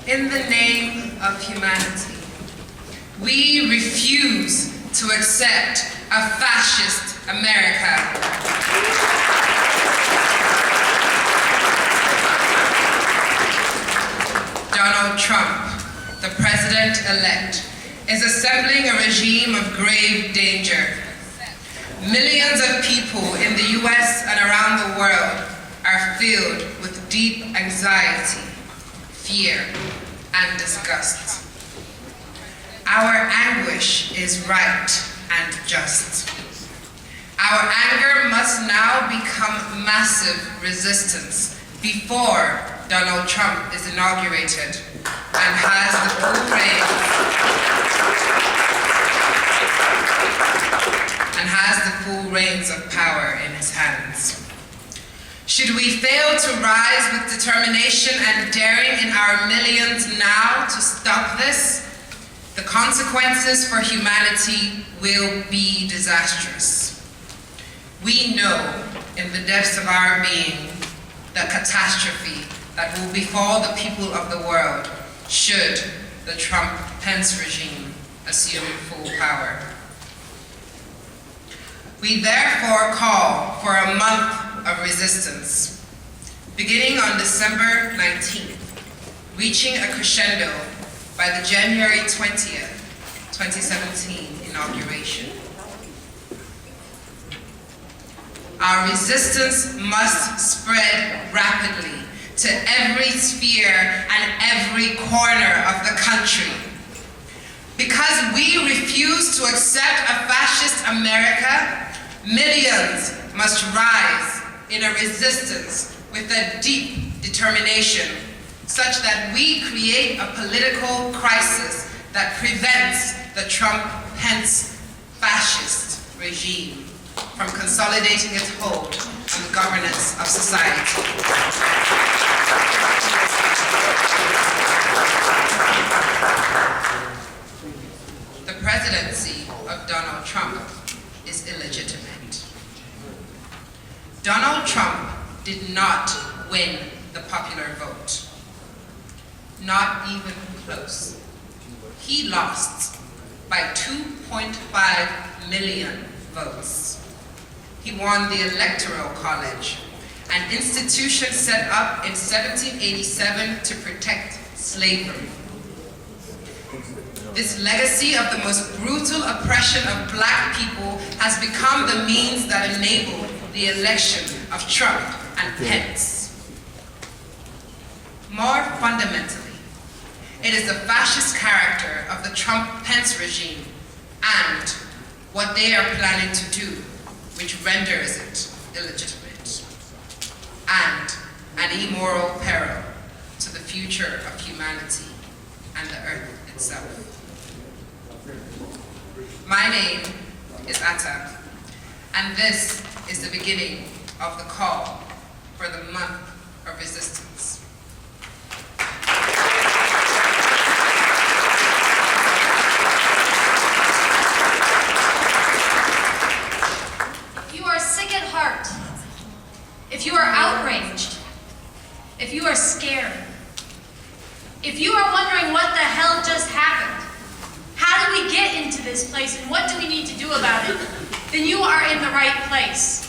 In the name of humanity, we refuse to accept a fascist America. Donald Trump, the president-elect, is assembling a regime of grave danger. Millions of people in the US and around the world are filled with deep anxiety, fear, and disgust. Our anguish is right and just. Our anger must now become massive resistance before Donald Trump is inaugurated and has the full reins of power in his hands. Should we fail to rise with determination and daring in our millions now to stop this, the consequences for humanity will be disastrous. We know in the depths of our being the catastrophe that will befall the people of the world should the Trump-Pence regime assume full power. We therefore call for a month of resistance, beginning on December 19th, reaching a crescendo by the January 20th, 2017 inauguration. Our resistance must spread rapidly to every sphere and every corner of the country. Because we refuse to accept a fascist America, millions must rise in a resistance with a deep determination, such that we create a political crisis that prevents the Trump-Pence fascist regime from consolidating its hold on the governance of society. The presidency of Donald Trump is illegitimate. Donald Trump did not win the popular vote. Not even close. He lost by 2.5 million votes. He won the Electoral College, an institution set up in 1787 to protect slavery. This legacy of the most brutal oppression of Black people has become the means that enabled the election of Trump and Pence. More fundamentally, it is the fascist character of the Trump-Pence regime and what they are planning to do which renders it illegitimate and an immoral peril to the future of humanity and the earth itself. My name is Atta, and this is the beginning of the call for the month of resistance. If you are outraged, if you are scared, if you are wondering what the hell just happened, how do we get into this place and what do we need to do about it, then you are in the right place.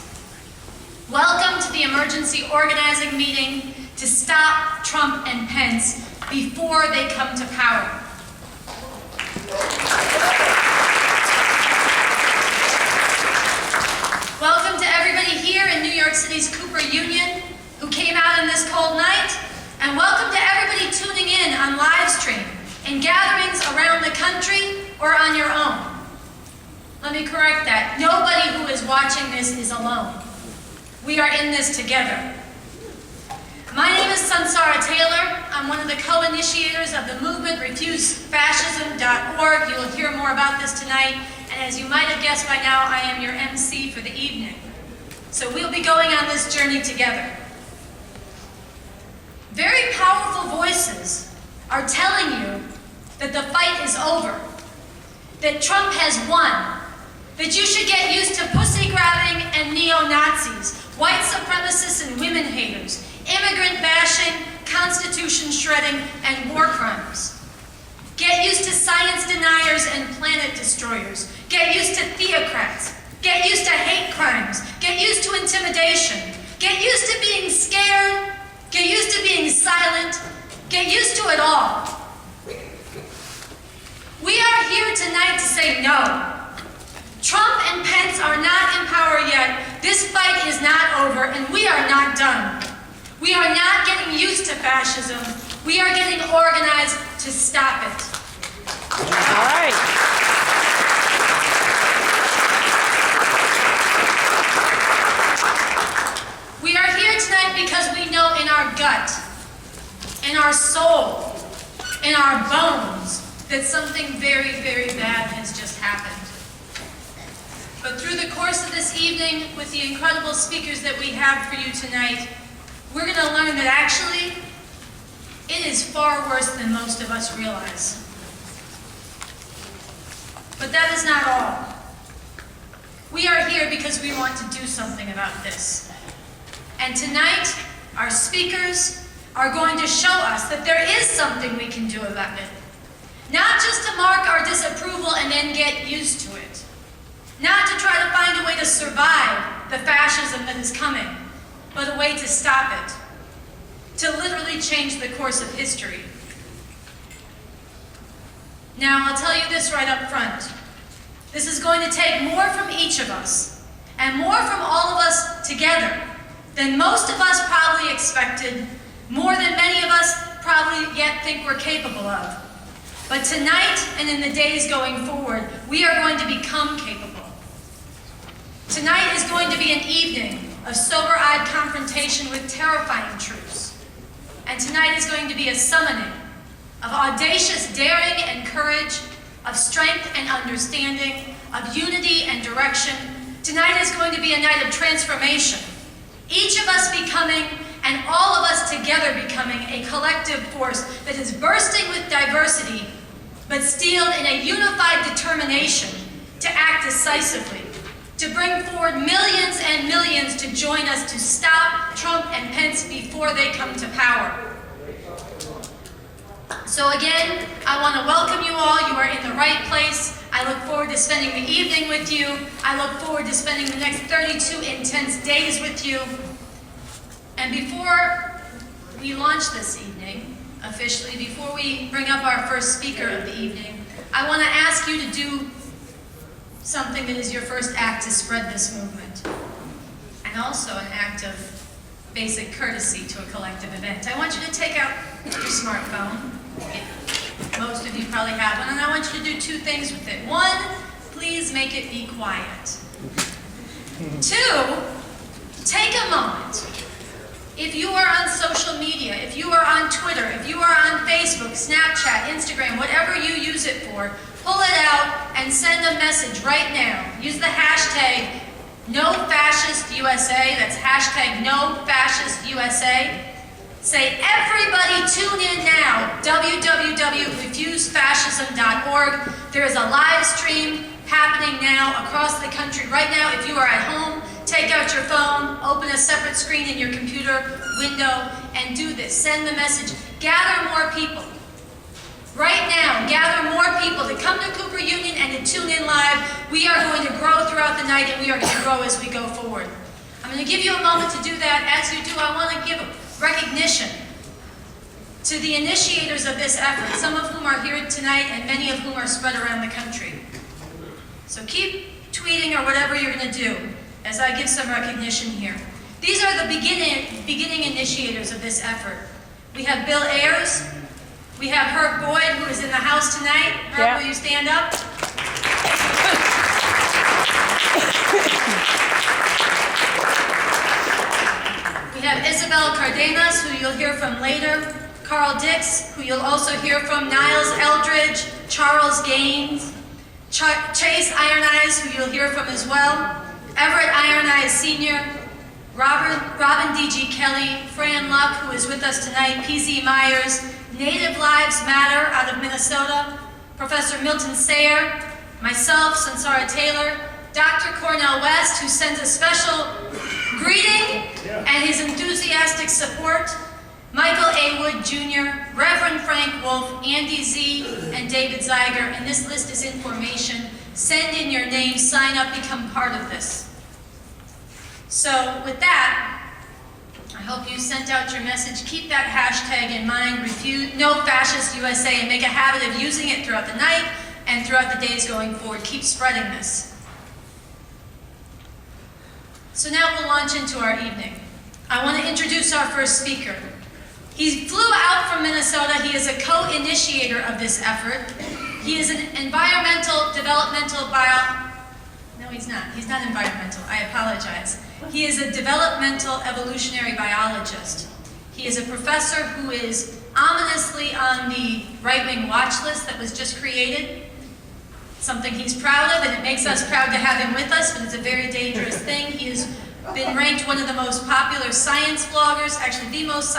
Welcome to the emergency organizing meeting to stop Trump and Pence before they come to power. Welcome to everybody here in New York City's Cooper Union who came out in this cold night, and welcome to everybody tuning in on live stream in gatherings around the country or on your own. Let me correct that. Nobody who is watching this is alone. We are in this together. My name is Sansara Taylor. I'm one of the co-initiators of the movement refusefascism.org. You will hear more about this tonight. And as you might have guessed by now, I am your MC for the evening. So we'll be going on this journey together. Very powerful voices are telling you that the fight is over, that Trump has won, that you should get used to pussy grabbing and neo-Nazis, white supremacists and women haters, immigrant bashing, conservation constitution shredding, and war crimes. Get used to science deniers and planet destroyers. Get used to theocrats. Get used to hate crimes. Get used to intimidation. Get used to being scared. Get used to being silent. Get used to it all. We are here tonight to say no. Trump and Pence are not in power yet. This fight is not over, and we are not done. We are not getting used to fascism. We are getting organized to stop it. All right. We are here tonight because we know in our gut, in our soul, in our bones, that something very, very bad has just happened. But through the course of this evening, with the incredible speakers that we have for you tonight, we're going to learn that actually, it is far worse than most of us realize. But that is not all. We are here because we want to do something about this. And tonight, our speakers are going to show us that there is something we can do about it. Not just to mark our disapproval and then get used to it. Not to try to find a way to survive the fascism that is coming, but a way to stop it. To literally change the course of history. Now, I'll tell you this right up front. This is going to take more from each of us, and more from all of us together, than most of us probably expected, more than many of us probably yet think we're capable of. But tonight, and in the days going forward, we are going to become capable. Tonight is going to be an evening of sober-eyed confrontation with terrifying truths. And tonight is going to be a summoning of audacious daring and courage, of strength and understanding, of unity and direction. Tonight is going to be a night of transformation. Each of us becoming, and all of us together becoming, a collective force that is bursting with diversity, but steeled in a unified determination to act decisively, to bring forward millions and millions to join us to stop Trump and Pence before they come to power. So again, I want to welcome you all. You are in the right place. I look forward to spending the evening with you. I look forward to spending the next 32 intense days with you. And before we launch this evening, officially, before we bring up our first speaker of the evening, I want to ask you to do something that is your first act to spread this movement, and also an act of basic courtesy to a collective event. I want you to take out your smartphone. Most of you probably have one, and I want you to do two things with it. One, please make it be quiet. Two, take a moment. If you are on social media, if you are on Twitter, if you are on Facebook, Snapchat, Instagram, whatever you use it for, pull it out and send a message right now. Use the hashtag #NoFascistUSA. That's hashtag #NoFascistUSA. Say, everybody tune in now, www.refusefascism.org. There is a live stream happening now across the country. Right now, if you are at home, take out your phone, open a separate screen in your computer window, and do this. Send the message. Gather more people. Right now, gather more people to come to Cooper Union and to tune in live. We are going to grow throughout the night, and we are going to grow as we go forward. I'm going to give you a moment to do that. As you do, I want to give recognition to the initiators of this effort, some of whom are here tonight and many of whom are spread around the country. So keep tweeting or whatever you're going to do as I give some recognition here. These are the beginning initiators of this effort. We have Bill Ayers. We have Herb Boyd, who is in the house tonight. Herb, will you stand up? We have Isabel Cardenas, who you'll hear from later. Carl Dix, who you'll also hear from. Niles Eldridge, Charles Gaines, Chase Iron Eyes, who you'll hear from as well. Everett Iron Eyes Sr., Robin D.G. Kelly, Fran Luck, who is with us tonight, P.Z. Myers, Native Lives Matter out of Minnesota, Professor Milton Sayer, myself, Sansara Taylor, Dr. Cornell West, who sends a special greeting and his enthusiastic support, Michael A. Wood Jr., Reverend Frank Wolf, Andy Z., and David Zeiger, and this list is information. Send in your name, sign up, become part of this. So with that, I hope you sent out your message. Keep that hashtag in mind, No Fascist USA, and make a habit of using it throughout the night and throughout the days going forward. Keep spreading this. So now we'll launch into our evening. I want to introduce our first speaker. He flew out from Minnesota. He is a co-initiator of this effort. He is an No, he's not. He's not environmental. I apologize. He is a developmental evolutionary biologist. He is a professor who is ominously on the right-wing watch list that was just created. Something he's proud of, and it makes us proud to have him with us, but it's a very dangerous thing. He has been ranked one of the most popular science bloggers, actually the most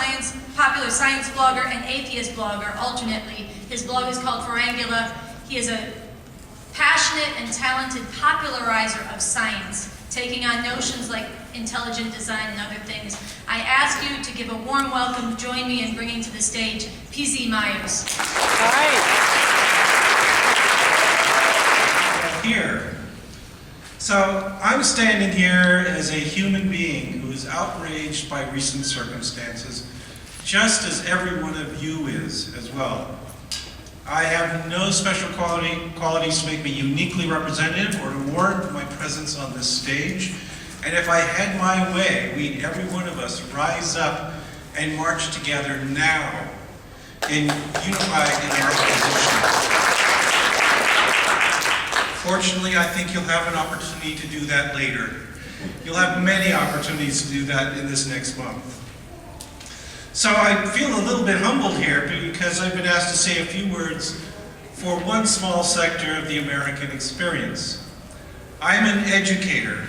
popular science blogger and atheist blogger, alternately. His blog is called Farangula. He is a passionate and talented popularizer of science, taking on notions like intelligent design and other things. I ask you to give a warm welcome, join me in bringing to the stage P.Z. Myers. All right. Here. So I'm standing here as a human being who is outraged by recent circumstances, just as every one of you is as well. I have no special qualities to make me uniquely representative or to warrant my presence on this stage. And if I had my way, we'd every one of us rise up and march together now unified in our opposition. Fortunately, I think you'll have an opportunity to do that later. You'll have many opportunities to do that in this next month. So I feel a little bit humbled here because I've been asked to say a few words for one small sector of the American experience. I'm an educator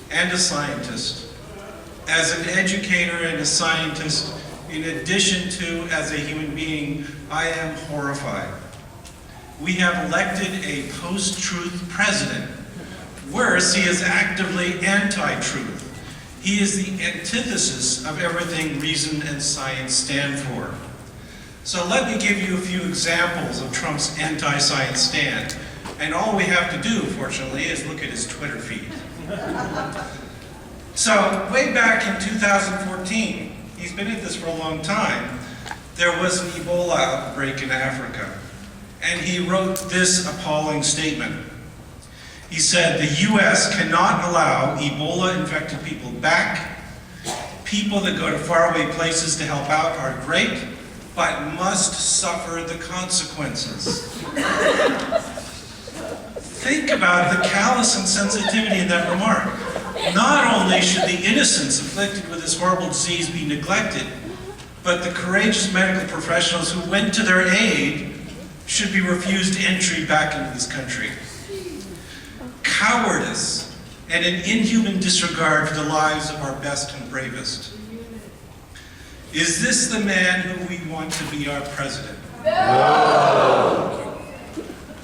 and a scientist. As an educator and a scientist, in addition to as a human being, I am horrified. We have elected a post-truth president. Worse, he is actively anti-truth. He is the antithesis of everything reason and science stand for. So let me give you a few examples of Trump's anti-science stand. And all we have to do, fortunately, is look at his Twitter feed. So way back in 2014, he's been at this for a long time, there was an Ebola outbreak in Africa. And he wrote this appalling statement. He said, the U.S. cannot allow Ebola-infected people back. People that go to faraway places to help out are great, but must suffer the consequences. Think about the callous insensitivity in that remark. Not only should the innocents afflicted with this horrible disease be neglected, but the courageous medical professionals who went to their aid should be refused entry back into this country. Cowardice and an inhuman disregard for the lives of our best and bravest. Is this the man who we want to be our president? No!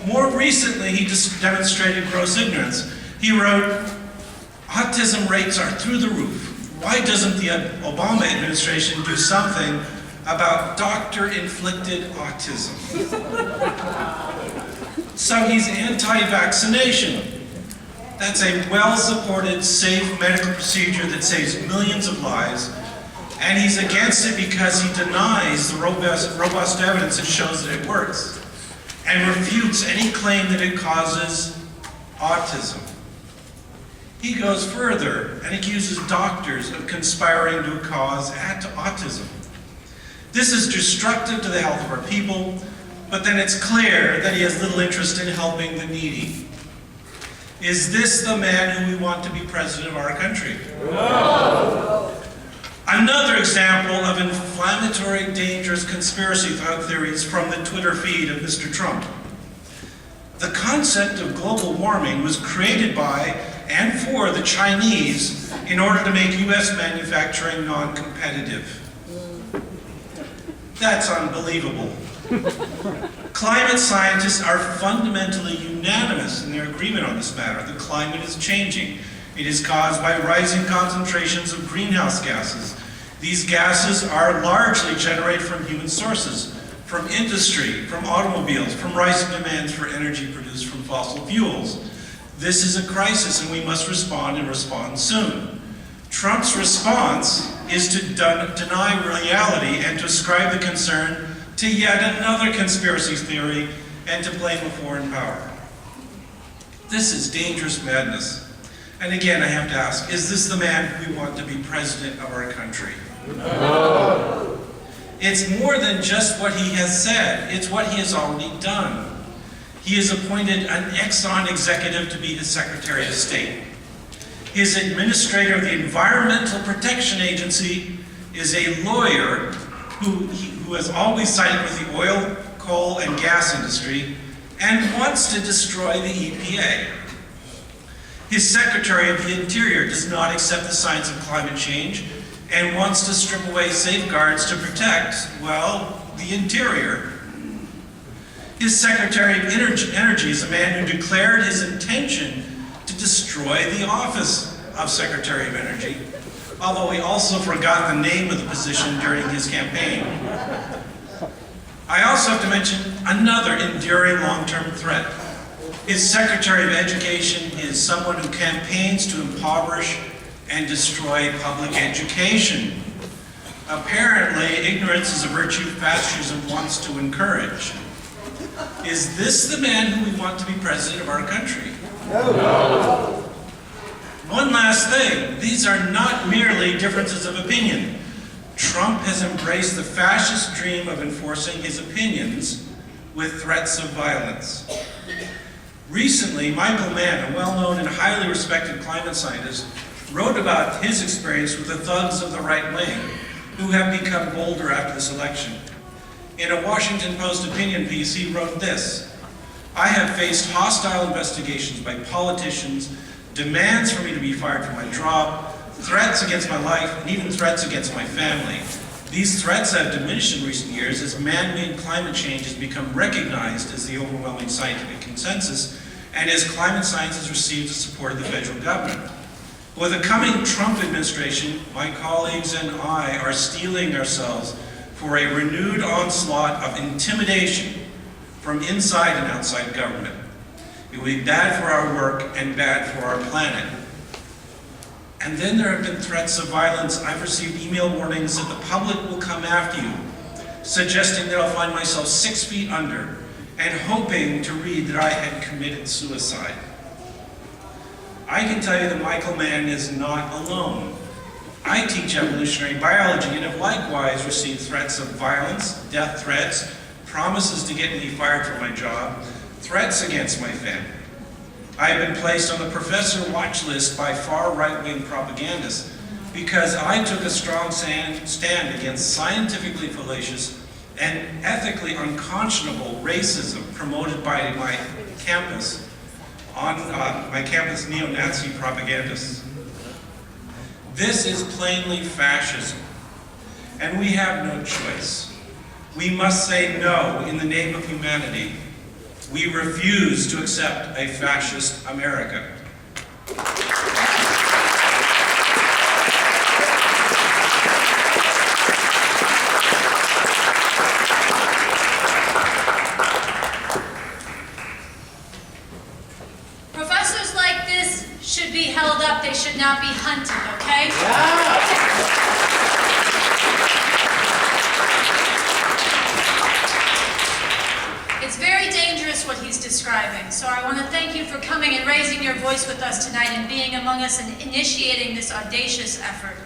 More recently, he just demonstrated gross ignorance. He wrote, autism rates are through the roof. Why doesn't the Obama administration do something about doctor-inflicted autism? So he's anti-vaccination. That's a well-supported, safe medical procedure that saves millions of lives, and he's against it because he denies the robust evidence that shows that it works, and refutes any claim that it causes autism. He goes further and accuses doctors of conspiring to cause autism. This is destructive to the health of our people, but then it's clear that he has little interest in helping the needy. Is this the man who we want to be president of our country? No. Another example of inflammatory, dangerous conspiracy theories from the Twitter feed of Mr. Trump. The concept of global warming was created by and for the Chinese in order to make U.S. manufacturing non-competitive. That's unbelievable. Climate scientists are fundamentally unanimous in their agreement on this matter. The climate is changing. It is caused by rising concentrations of greenhouse gases These gases are largely generated from human sources, from industry, from automobiles, from rising demands for energy produced from fossil fuels. This is a crisis and we must respond and respond soon. Trump's response is to deny reality and to ascribe the concern to yet another conspiracy theory and to blame a foreign power. This is dangerous madness. And again, I have to ask, is this the man we want to be president of our country? No. It's more than just what he has said, it's what he has already done. He has appointed an Exxon executive to be his Secretary of State. His administrator of the Environmental Protection Agency is a lawyer who has always sided with the oil, coal, and gas industry and wants to destroy the EPA. His Secretary of the Interior does not accept the science of climate change and wants to strip away safeguards to protect, well, the interior. His Secretary of Energy is a man who declared his intention to destroy the office of Secretary of Energy, although he also forgot the name of the position during his campaign. I also have to mention another enduring long-term threat. His Secretary of Education is someone who campaigns to impoverish and destroy public education. Apparently, ignorance is a virtue fascism wants to encourage. Is this the man who we want to be president of our country? No. One last thing, these are not merely differences of opinion. Trump has embraced the fascist dream of enforcing his opinions with threats of violence. Recently, Michael Mann, a well-known and highly respected climate scientist, wrote about his experience with the thugs of the right wing, who have become bolder after this election. In a Washington Post opinion piece, he wrote this: "I have faced hostile investigations by politicians, demands for me to be fired from my job, threats against my life, and even threats against my family. These threats have diminished in recent years as man-made climate change has become recognized as the overwhelming scientific consensus, and as climate science has received the support of the federal government. With the coming Trump administration, my colleagues and I are steeling ourselves for a renewed onslaught of intimidation from inside and outside government. It will be bad for our work and bad for our planet." And then there have been threats of violence. I've received email warnings that the public will come after you, suggesting that I'll find myself 6 feet under and hoping to read that I had committed suicide. I can tell you that Michael Mann is not alone. I teach evolutionary biology and have likewise received threats of violence, death threats, promises to get me fired from my job, threats against my family. I have been placed on the professor watch list by far right-wing propagandists because I took a strong stand against scientifically fallacious and ethically unconscionable racism promoted by my campus, neo-Nazi propagandists. This is plainly fascism, and we have no choice. We must say no in the name of humanity. We refuse to accept a fascist America. Professors like this should be held up. They should not be hunted, okay? It's very dangerous what he's describing, so I want to thank you for coming and raising your voice with us tonight and being among us and initiating this audacious effort.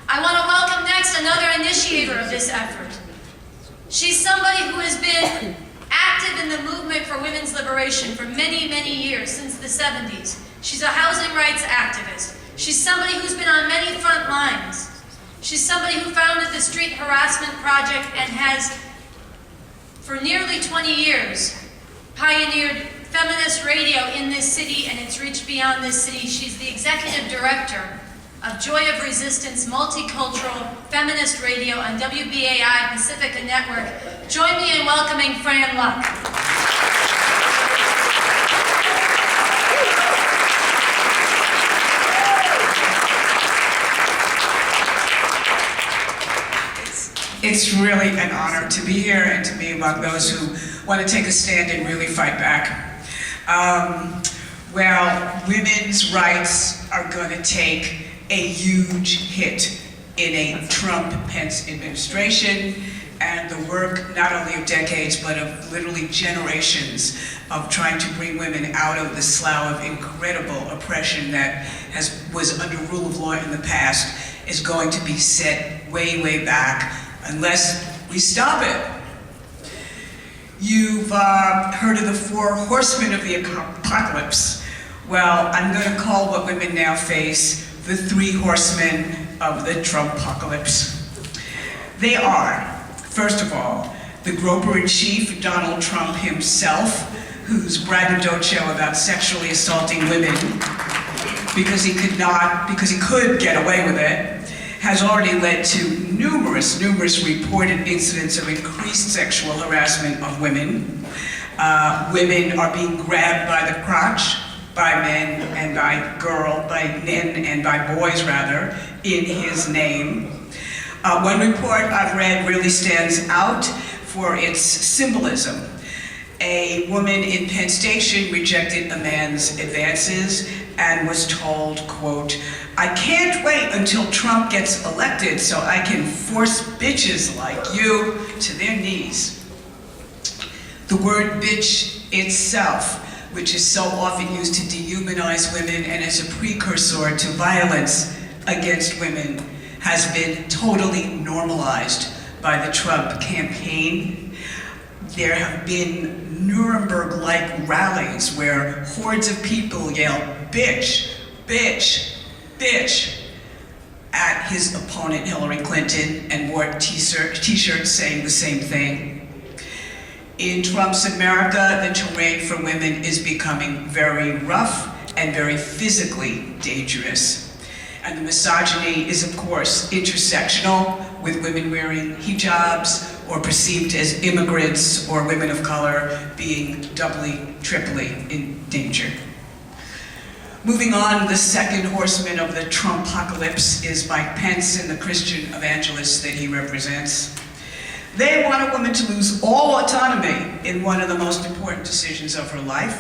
I want to welcome next another initiator of this effort. She's somebody who has been active in the movement for women's liberation for many, many years, since the 70s. She's a housing rights activist. She's somebody who's been on many front lines. She's somebody who founded the Street Harassment Project and has, for nearly 20 years, pioneered feminist radio in this city, and it's reached beyond this city. She's the executive director of Joy of Resistance Multicultural Feminist Radio on WBAI Pacifica Network. Join me in welcoming Fran Luck. It's really an honor to be here and to be among those who want to take a stand and really fight back. Well, women's rights are going to take a huge hit in a Trump-Pence administration, and the work not only of decades but of literally generations of trying to bring women out of the slough of incredible oppression that was under rule of law in the past is going to be set way, way back unless we stop it. You've heard of the 4 horsemen of the apocalypse. Well, I'm going to call what women now face the 3 horsemen of the Trump-apocalypse. They are, first of all, the groper-in-chief, Donald Trump himself, whose braggadocio about sexually assaulting women because he could get away with it, has already led to numerous reported incidents of increased sexual harassment of women. Women are being grabbed by the crotch by men and by boys rather, in his name. One report I've read really stands out for its symbolism. A woman in Penn Station rejected a man's advances and was told, quote, "I can't wait until Trump gets elected so I can force bitches like you to their knees." The word bitch itself, which is so often used to dehumanize women and as a precursor to violence against women, has been totally normalized by the Trump campaign. There have been Nuremberg-like rallies where hordes of people yell, "Bitch, bitch, bitch," at his opponent Hillary Clinton and wore t-shirts saying the same thing. In Trump's America, the terrain for women is becoming very rough and very physically dangerous. And the misogyny is, of course, intersectional, with women wearing hijabs or perceived as immigrants or women of color being doubly, triply in danger. Moving on, the second horseman of the Trump-apocalypse is Mike Pence and the Christian evangelists that he represents. They want a woman to lose all autonomy in one of the most important decisions of her life,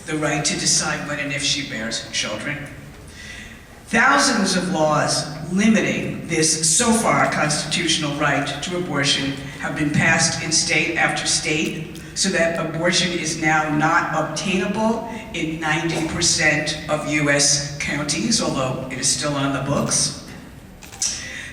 the right to decide when and if she bears children. Thousands of laws limiting this so far constitutional right to abortion have been passed in state after state, so that abortion is now not obtainable in 90% of US counties, although it is still on the books.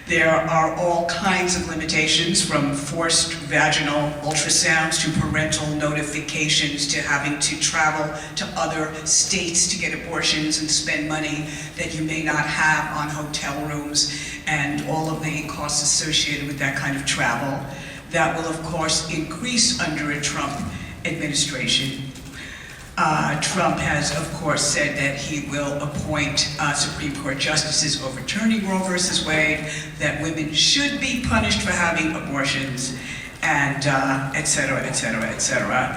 There are all kinds of limitations, from forced vaginal ultrasounds to parental notifications to having to travel to other states to get abortions and spend money that you may not have on hotel rooms and all of the costs associated with that kind of travel. That will, of course, increase under a Trump administration. Trump has, of course, said that he will appoint Supreme Court justices overturning Roe versus Wade, that women should be punished for having abortions, and et cetera, et cetera, et cetera.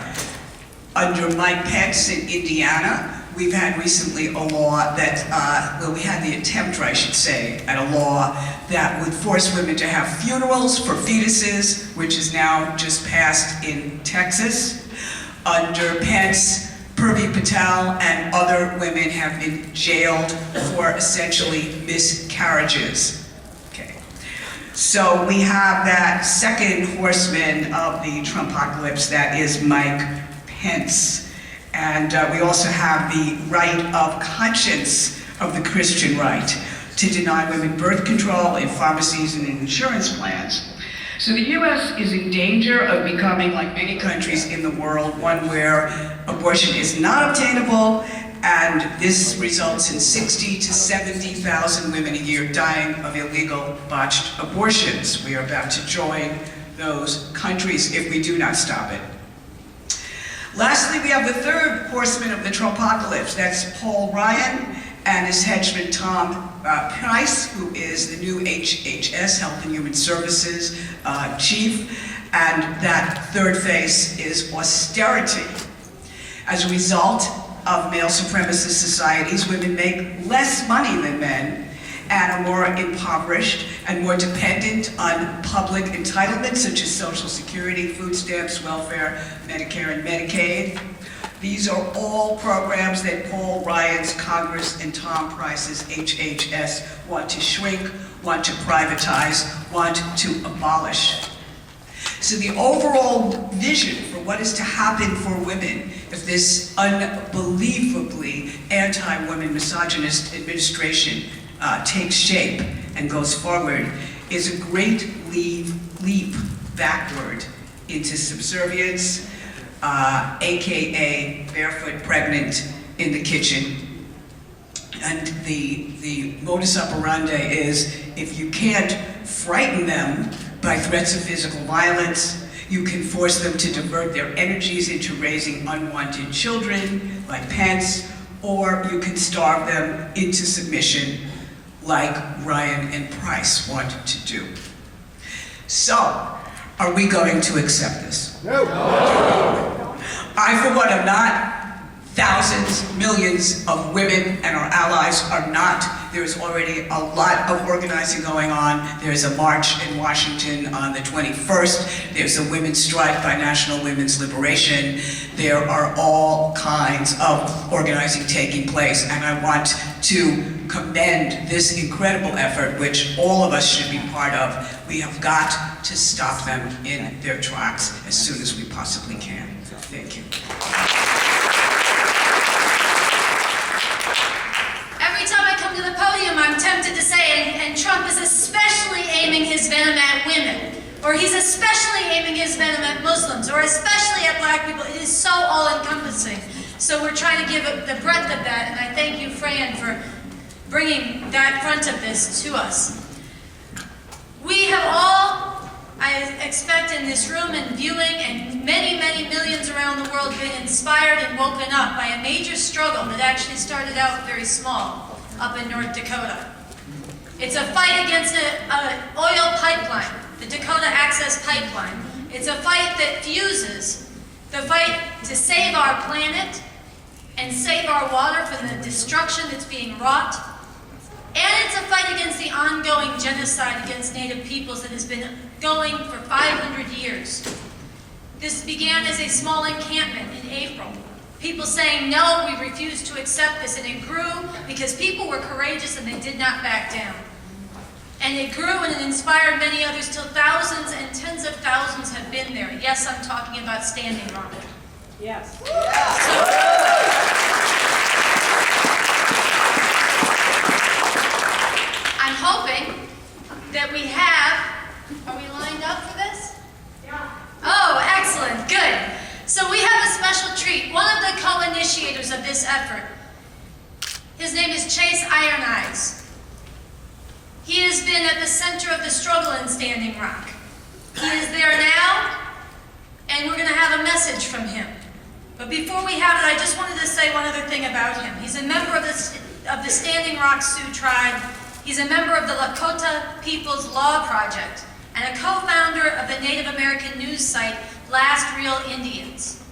Under Mike Pence in Indiana, we've had recently a law that, we had the attempt, I should say, at a law that would force women to have funerals for fetuses, which is now just passed in Texas. Under Pence, Purvi Patel and other women have been jailed for essentially miscarriages. Okay. So we have that second horseman of the Trump-apocalypse, that is Mike Pence. And we also have the right of conscience of the Christian right to deny women birth control in pharmacies and in insurance plans. So the US is in danger of becoming, like many countries in the world, one where abortion is not obtainable, and this results in 60 to 70,000 women a year dying of illegal botched abortions. We are about to join those countries if we do not stop it. Lastly, we have the third horseman of the Trump-apocalypse. That's Paul Ryan and his henchman Tom Price, who is the new HHS, Health and Human Services chief. And that third phase is austerity. As a result of male supremacist societies, women make less money than men, and are more impoverished and more dependent on public entitlements such as Social Security, food stamps, welfare, Medicare, and Medicaid. These are all programs that Paul Ryan's Congress and Tom Price's HHS want to shrink, want to privatize, want to abolish. So the overall vision for what is to happen for women if this unbelievably anti-women misogynist administration takes shape and goes forward is a great leap backward into subservience, AKA barefoot pregnant in the kitchen. And the modus operandi is, if you can't frighten them by threats of physical violence, you can force them to divert their energies into raising unwanted children, like Pence, or you can starve them into submission, like Ryan and Price want to do. So, are we going to accept this? No. I, for one, am not. Thousands, millions of women and our allies are not. There's already a lot of organizing going on. There's a march in Washington on the 21st. There's a women's strike by National Women's Liberation. There are all kinds of organizing taking place, and I want to commend this incredible effort, which all of us should be part of. We have got to stop them in their tracks as soon as we possibly can. Thank you. Every time I come to the podium, I'm tempted to say, and Trump is especially aiming his venom at women, or he's especially aiming his venom at Muslims, or especially at black people. It is so all-encompassing. So we're trying to give it the breadth of that, and I thank you, Fran, for bringing that front of this to us. We have all, I expect in this room and viewing, and many, many millions around the world, been inspired and woken up by a major struggle that actually started out very small up in North Dakota. It's a fight against an oil pipeline, the Dakota Access Pipeline. It's a fight that fuses the fight to save our planet and save our water from the destruction that's being wrought. And it's a fight against the ongoing genocide against Native peoples that has been going for 500 years. This began as a small encampment in April. People saying, no, we refuse to accept this, and it grew because people were courageous and they did not back down. And it grew and it inspired many others till thousands and tens of thousands have been there. Yes, I'm talking about Standing Rock. Yes. I'm hoping that we have, are we lined up for this? Yeah. Oh, excellent, good. So we have a special treat. One of the co-initiators of this effort, his name is Chase Iron Eyes. He has been at the center of the struggle in Standing Rock. He is there now, and we're gonna have a message from him. But before we have it, I just wanted to say one other thing about him. He's a member of the Standing Rock Sioux tribe. He's a member of the Lakota People's Law Project and a co-founder of the Native American news site Last Real Indians.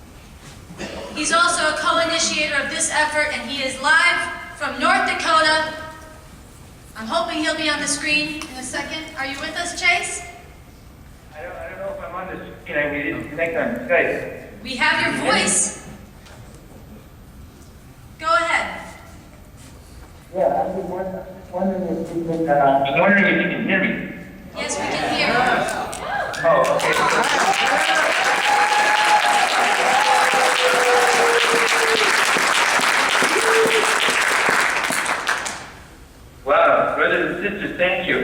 He's also a co-initiator of this effort, and he is live from North Dakota. I'm hoping he'll be on the screen in a second. Are you with us, Chase? I don't know if I'm on the screen. We didn't connect on Skype. We have your voice. Go ahead. Yeah, I'm just wondering if you can, I'm wondering if you can hear me. Yes, we can hear you. Oh, okay. Wow, brothers and sisters, thank you.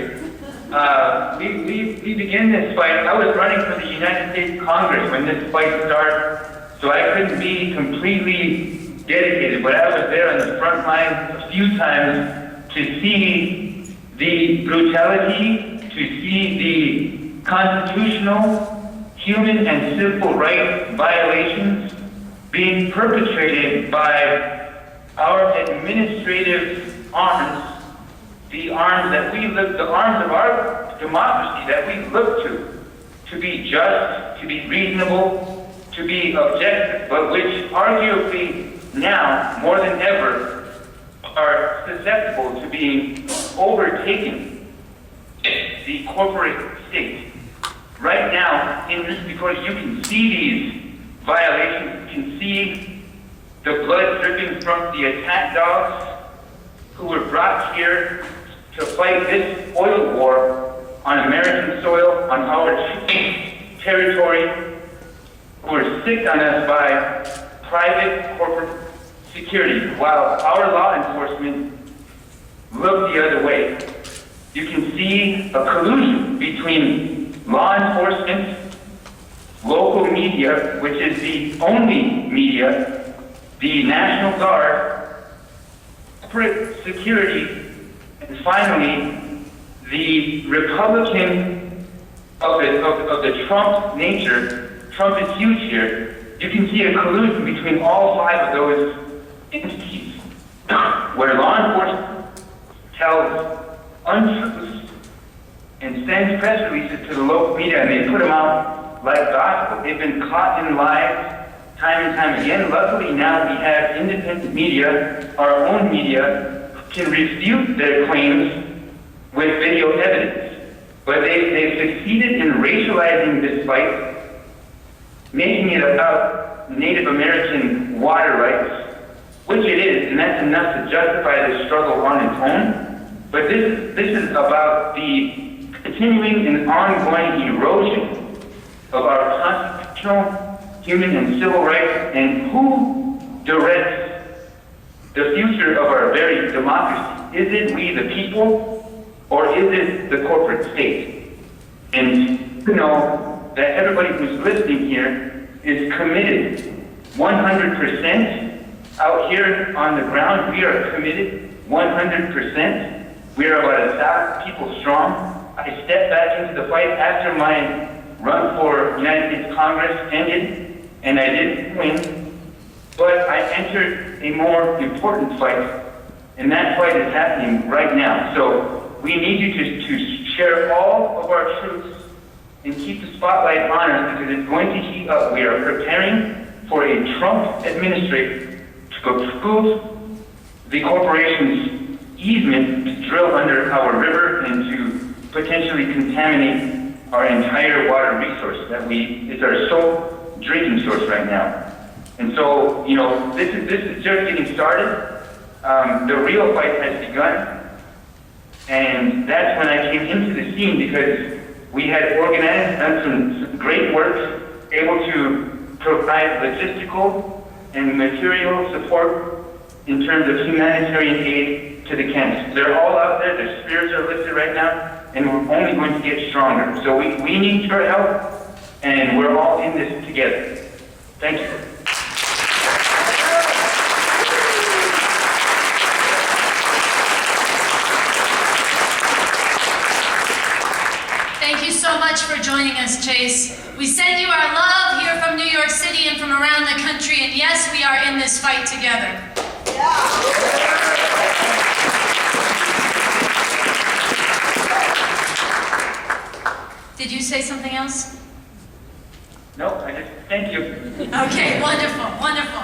We began this fight. I was running for the United States Congress when this fight started, so I couldn't be completely dedicated, but I was there on the front lines a few times to see the brutality, to see the constitutional, human, and civil rights violations being perpetrated by our administrative arms, the arms that we look, the arms of our democracy that we look to be just, to be reasonable, to be objective, but which arguably now, more than ever, are susceptible to being overtaken the corporate state. Right now, because you can see these violations, you can see the blood dripping from the attack dogs who were brought here to fight this oil war on American soil, on our territory, who were sicked on us by private corporate security, while our law enforcement look the other way. You can see a collusion between law enforcement, local media, which is the only media, the National Guard, corporate security, and finally, the Republican of the Trump nature. Trump is huge here. You can see a collusion between all five of those entities, where law enforcement tells untruths and sends press releases to the local media, and they put them out like gospel. They've been caught in lies time and time again. Luckily now we have independent media, our own media, who can refute their claims with video evidence. But they've succeeded in racializing this fight, making it about Native American water rights, which it is, and that's enough to justify this struggle on its own. But this is about the continuing and ongoing erosion of our constitutional, human, and civil rights, and who directs the future of our very democracy. Is it we the people, or is it the corporate state? And you know that everybody who's listening here is committed 100%. Out here on the ground, we are committed 100%. We are about 1,000 people strong. I stepped back into the fight after my run for United States Congress ended, and I didn't win. But I entered a more important fight, and that fight is happening right now. So we need you to share all of our truths and keep the spotlight on us, because it's going to heat up. We are preparing for a Trump administration to approve the corporation's easement to drill under our river and to potentially contaminate our entire water resource it's our sole drinking source right now. And so, you know, this is just getting started. The real fight has begun. And that's when I came into the scene, because we had organized, done some great work, able to provide logistical and material support in terms of humanitarian aid to the camps. They're all out there, their spears are lifted right now, and we're only going to get stronger. So we need your help, and we're all in this together. Thank you. Thank you so much for joining us, Chase. We send you our love here from New York City and from around the country, and yes, we are in this fight together. Did you say something else? No, I just thank you. Okay, wonderful, wonderful.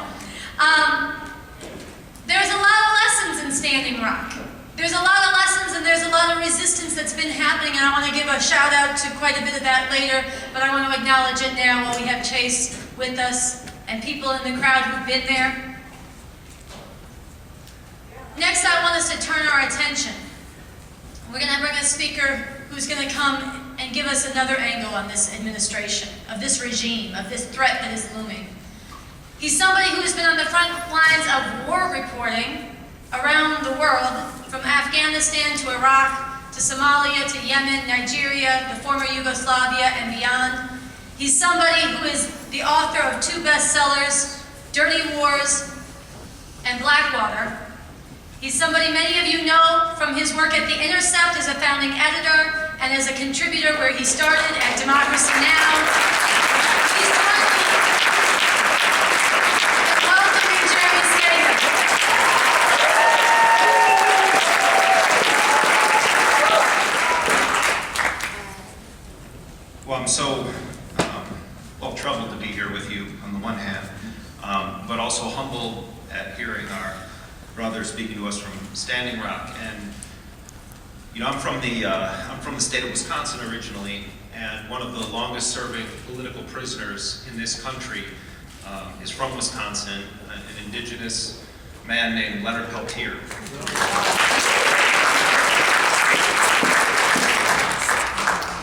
There's a lot of lessons in Standing Rock. There's a lot of lessons and there's a lot of resistance that's been happening, and I want to give a shout out to quite a bit of that later, but I want to acknowledge it now while we have Chase with us and people in the crowd who've been there. Next, I want us to turn our attention. We're going to bring a speaker who's going to come and give us another angle on this administration, of this regime, of this threat that is looming. He's somebody who has been on the front lines of war reporting around the world, from Afghanistan to Iraq, to Somalia, to Yemen, Nigeria, the former Yugoslavia, and beyond. He's somebody who is the author of 2 bestsellers, Dirty Wars and Blackwater. He's somebody many of you know from his work at The Intercept as a founding editor and as a contributor where he started at Democracy Now! He's welcoming Jeremy Scahill. Well, I'm so troubled to be here with you on the one hand, but also humbled at hearing our brother speaking to us from Standing Rock. And I'm from the state of Wisconsin originally, and one of the longest-serving political prisoners in this country is from Wisconsin, an indigenous man named Leonard Peltier.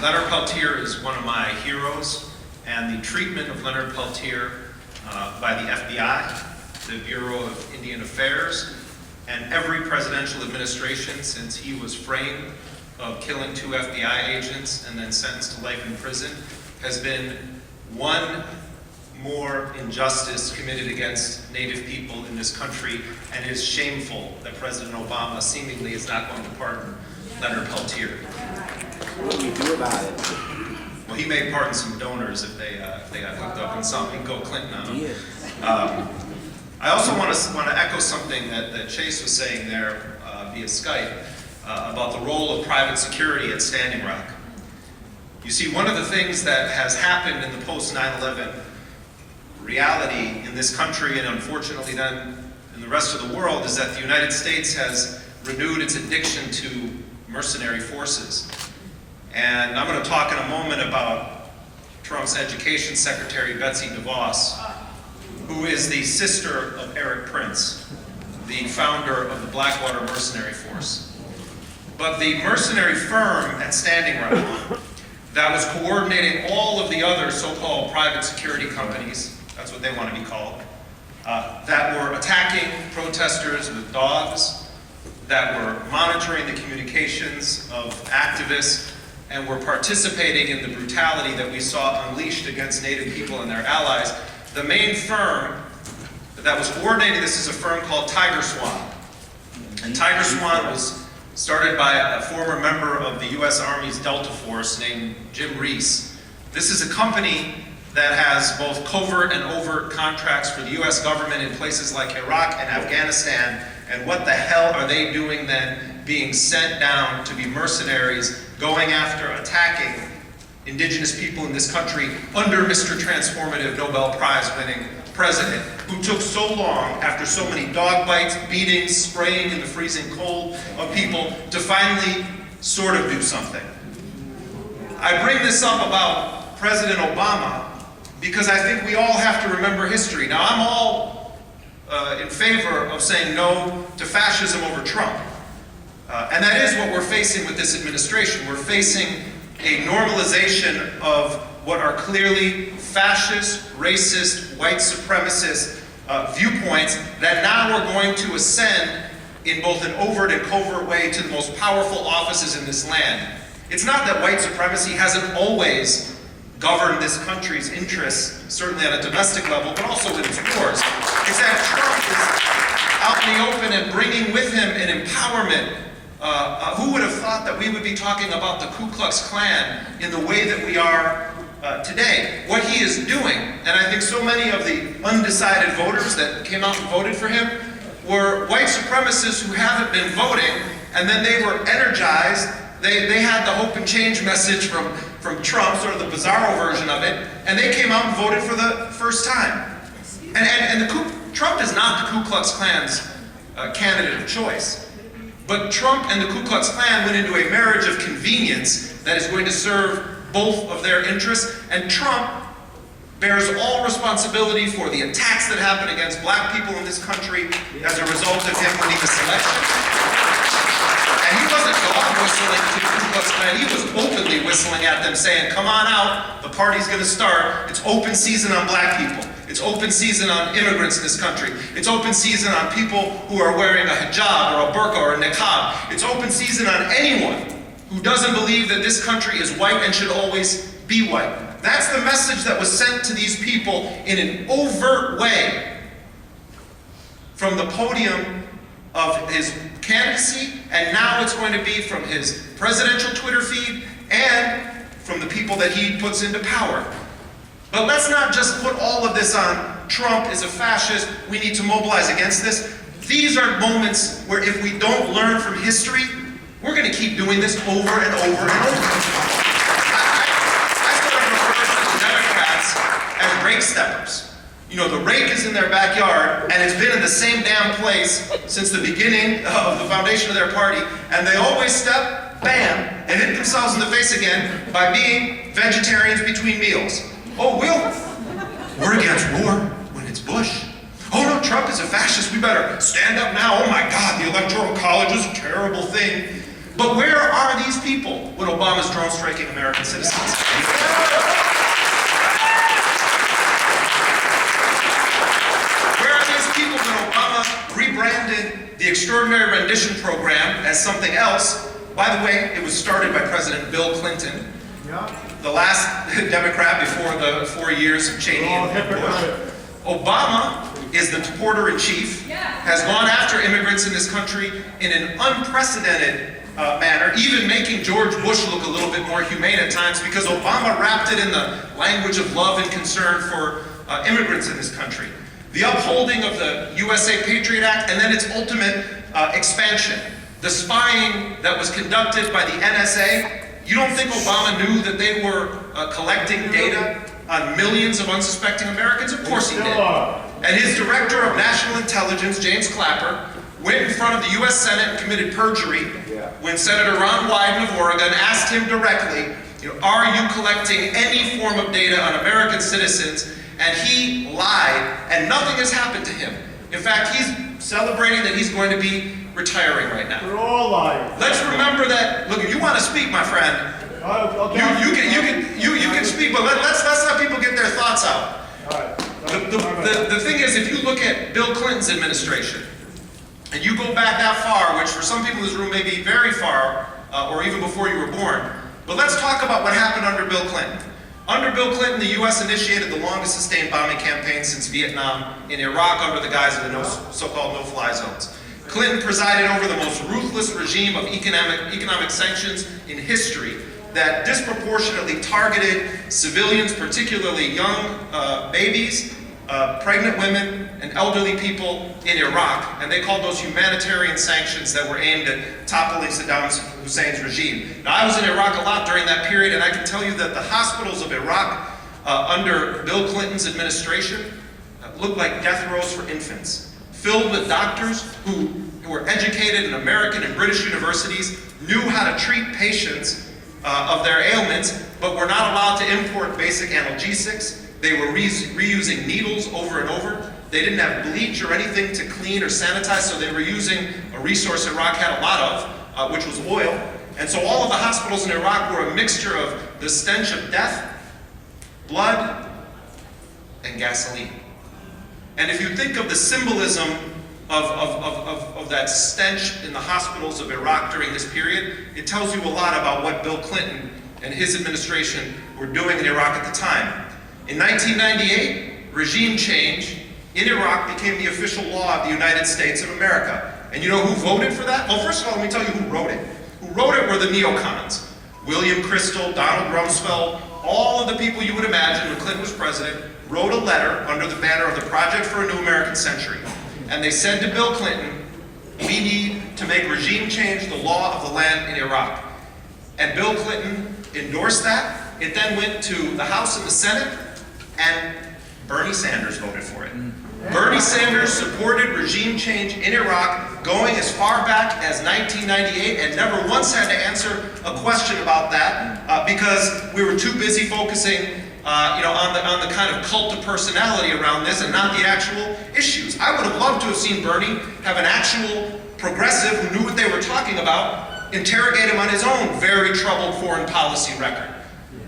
Leonard Peltier is one of my heroes, and the treatment of Leonard Peltier by the FBI, the Bureau of Indian Affairs, and every presidential administration since he was framed of killing 2 FBI agents and then sentenced to life in prison has been one more injustice committed against Native people in this country, and it is shameful that President Obama seemingly is not going to pardon Leonard Peltier. What do we do about it? Well, he may pardon some donors if they got hooked up in something. Go Clinton on them. Yeah. I also want to echo something that Chase was saying there via Skype about the role of private security at Standing Rock. You see, one of the things that has happened in the post 9/11 reality in this country, and unfortunately then in the rest of the world, is that the United States has renewed its addiction to mercenary forces. And I'm going to talk in a moment about Trump's Education Secretary, Betsy DeVos, who is the sister of Eric Prince, the founder of the Blackwater Mercenary Force. But the mercenary firm at Standing Rock that was coordinating all of the other so-called private security companies, that's what they want to be called, that were attacking protesters with dogs, that were monitoring the communications of activists, and were participating in the brutality that we saw unleashed against Native people and their allies. The main firm that was coordinating this is a firm called Tiger Swan. And Tiger Swan was started by a former member of the U.S. Army's Delta Force named Jim Reese. This is a company that has both covert and overt contracts for the U.S. government in places like Iraq and Afghanistan. And what the hell are they doing then, being sent down to be mercenaries, going after attacking indigenous people in this country under Mr. Transformative Nobel Prize winning president, who took so long after so many dog bites, beatings, spraying in the freezing cold of people to finally sort of do something. I bring this up about President Obama because I think we all have to remember history. Now, I'm all in favor of saying no to fascism over Trump. And that is what we're facing with this administration. We're facing a normalization of what are clearly fascist, racist, white supremacist viewpoints that now are going to ascend in both an overt and covert way to the most powerful offices in this land. It's not that white supremacy hasn't always governed this country's interests, certainly at a domestic level, but also with its wars. It's that Trump is out in the open and bringing with him an empowerment. Who would have thought that we would be talking about the Ku Klux Klan in the way that we are today? What he is doing, and I think so many of the undecided voters that came out and voted for him were white supremacists who haven't been voting, and then they were energized. They had the hope and change message from Trump, sort of the bizarro version of it, and they came out and voted for the first time. And Trump is not the Ku Klux Klan's candidate of choice. But Trump and the Ku Klux Klan went into a marriage of convenience that is going to serve both of their interests, and Trump bears all responsibility for the attacks that happened against black people in this country as a result of him winning this election. And he wasn't dog whistling to the Ku Klux Klan, he was openly whistling at them saying, come on out, the party's gonna start, it's open season on black people. It's open season on immigrants in this country. It's open season on people who are wearing a hijab or a burqa or a niqab. It's open season on anyone who doesn't believe that this country is white and should always be white. That's the message that was sent to these people in an overt way from the podium of his candidacy, and now it's going to be from his presidential Twitter feed and from the people that he puts into power. But let's not just put all of this on Trump is a fascist, we need to mobilize against this. These are moments where if we don't learn from history, we're going to keep doing this over and over and over. I sort of refer to the Democrats as rake steppers. You know, the rake is in their backyard, and it's been in the same damn place since the beginning of the foundation of their party, and they always step bam, and hit themselves in the face again by being vegetarians between meals. Oh, we're against war when it's Bush. Oh no, Trump is a fascist, we better stand up now. Oh my God, the Electoral College is a terrible thing. But where are these people when Obama's drone striking American citizens? Where are these people when Obama rebranded the Extraordinary Rendition Program as something else? By the way, it was started by President Bill Clinton, the last Democrat before the 4 years of Cheney and Bush. Obama is the deporter-in-chief, has gone after immigrants in this country in an unprecedented manner, even making George Bush look a little bit more humane at times, because Obama wrapped it in the language of love and concern for immigrants in this country. The upholding of the USA Patriot Act, and then its ultimate expansion. The spying that was conducted by the NSA. You don't think Obama knew that they were collecting data on millions of unsuspecting Americans? Of course he did. And his director of national intelligence, James Clapper, went in front of the US Senate and committed perjury when Senator Ron Wyden of Oregon asked him directly, are you collecting any form of data on American citizens? And he lied, and nothing has happened to him. In fact, he's celebrating that he's going to be retiring right now. We're all lying. Let's remember that, look, if you want to speak, my friend, you can speak, but let's let people get their thoughts out. The thing is, if you look at Bill Clinton's administration, and you go back that far, which for some people in this room may be very far, or even before you were born, but let's talk about what happened under Bill Clinton. Under Bill Clinton, the U.S. initiated the longest sustained bombing campaign since Vietnam in Iraq under the guise of the so-called no-fly zones. Clinton presided over the most ruthless regime of economic sanctions in history that disproportionately targeted civilians, particularly young babies, pregnant women, and elderly people in Iraq. And they called those humanitarian sanctions that were aimed at toppling Saddam Hussein's regime. Now, I was in Iraq a lot during that period, and I can tell you that the hospitals of Iraq under Bill Clinton's administration looked like death rows for infants, filled with doctors who were educated in American and British universities, knew how to treat patients of their ailments, but were not allowed to import basic analgesics. They were reusing needles over and over. They didn't have bleach or anything to clean or sanitize, so they were using a resource Iraq had a lot of, which was oil. And so all of the hospitals in Iraq were a mixture of the stench of death, blood, and gasoline. And if you think of the symbolism of that stench in the hospitals of Iraq during this period, it tells you a lot about what Bill Clinton and his administration were doing in Iraq at the time. In 1998, regime change in Iraq became the official law of the United States of America. And you know who voted for that? Well, first of all, let me tell you who wrote it. Who wrote it were the neocons. William Kristol, Donald Rumsfeld, all of the people you would imagine when Clinton was president, wrote a letter under the banner of the Project for a New American Century. And they said to Bill Clinton, we need to make regime change the law of the land in Iraq. And Bill Clinton endorsed that. It then went to the House and the Senate, and Bernie Sanders voted for it. Bernie Sanders supported regime change in Iraq going as far back as 1998 and never once had to answer a question about that because we were too busy focusing on the kind of cult of personality around this and not the actual issues. I would have loved to have seen Bernie have an actual progressive who knew what they were talking about interrogate him on his own very troubled foreign policy record.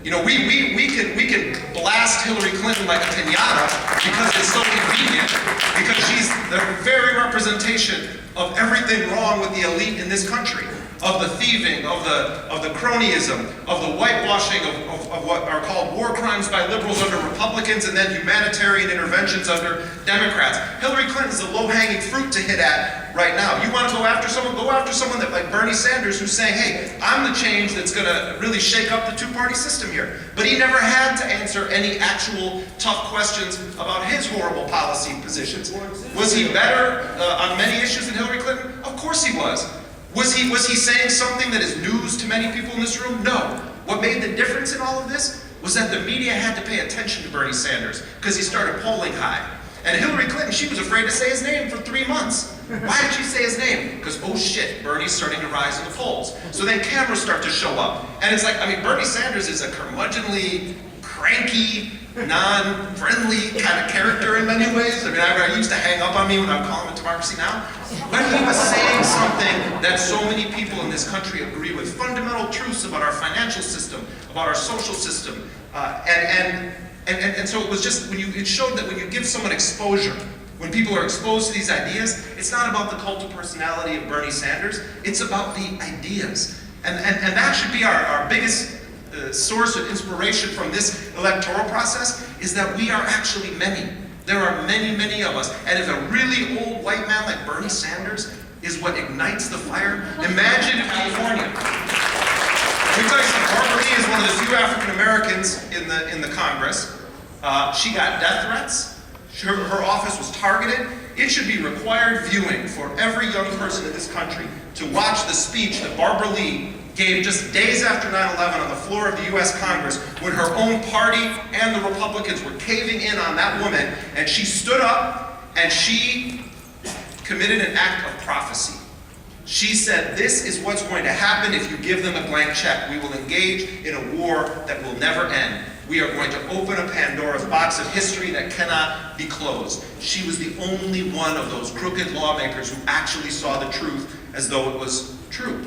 You know, we can blast Hillary Clinton like a piñata because it's so convenient, because she's the very representation of everything wrong with the elite in this country, of the thieving, of the cronyism, of the whitewashing of what are called war crimes by liberals under Republicans and then humanitarian interventions under Democrats. Hillary Clinton's the low-hanging fruit to hit at right now. You want to go after someone that like Bernie Sanders, who's saying, hey, I'm the change that's going to really shake up the two-party system here. But he never had to answer any actual tough questions about his horrible policy positions. Was he better on many issues than Hillary Clinton? Of course he was. Was he saying something that is news to many people in this room? No. What made the difference in all of this was that the media had to pay attention to Bernie Sanders because he started polling high. And Hillary Clinton, she was afraid to say his name for 3 months. Why did she say his name? Because, oh shit, Bernie's starting to rise in the polls. So then cameras start to show up. And it's like, I mean, Bernie Sanders is a curmudgeonly, cranky, non-friendly kind of character in many ways. I mean, I used to hang up on me when I would call him a Democracy Now! But he was saying something that so many people in this country agree with. Fundamental truths about our financial system, about our social system. And so it was just, it showed that when you give someone exposure, when people are exposed to these ideas, it's not about the cult of personality of Bernie Sanders, it's about the ideas. And that should be our biggest source of inspiration from this electoral process, is that we are actually many. There are many, many of us. And if a really old white man like Bernie Sanders is what ignites the fire, imagine California. Let me tell you something, Barbara Lee is one of the few African Americans in the Congress. She got death threats. Her office was targeted. It should be required viewing for every young person in this country to watch the speech that Barbara Lee gave just days after 9/11 on the floor of the US Congress, when her own party and the Republicans were caving in on that woman, and she stood up and she committed an act of prophecy. She said, this is what's going to happen if you give them a blank check. We will engage in a war that will never end. We are going to open a Pandora's box of history that cannot be closed. She was the only one of those crooked lawmakers who actually saw the truth as though it was true.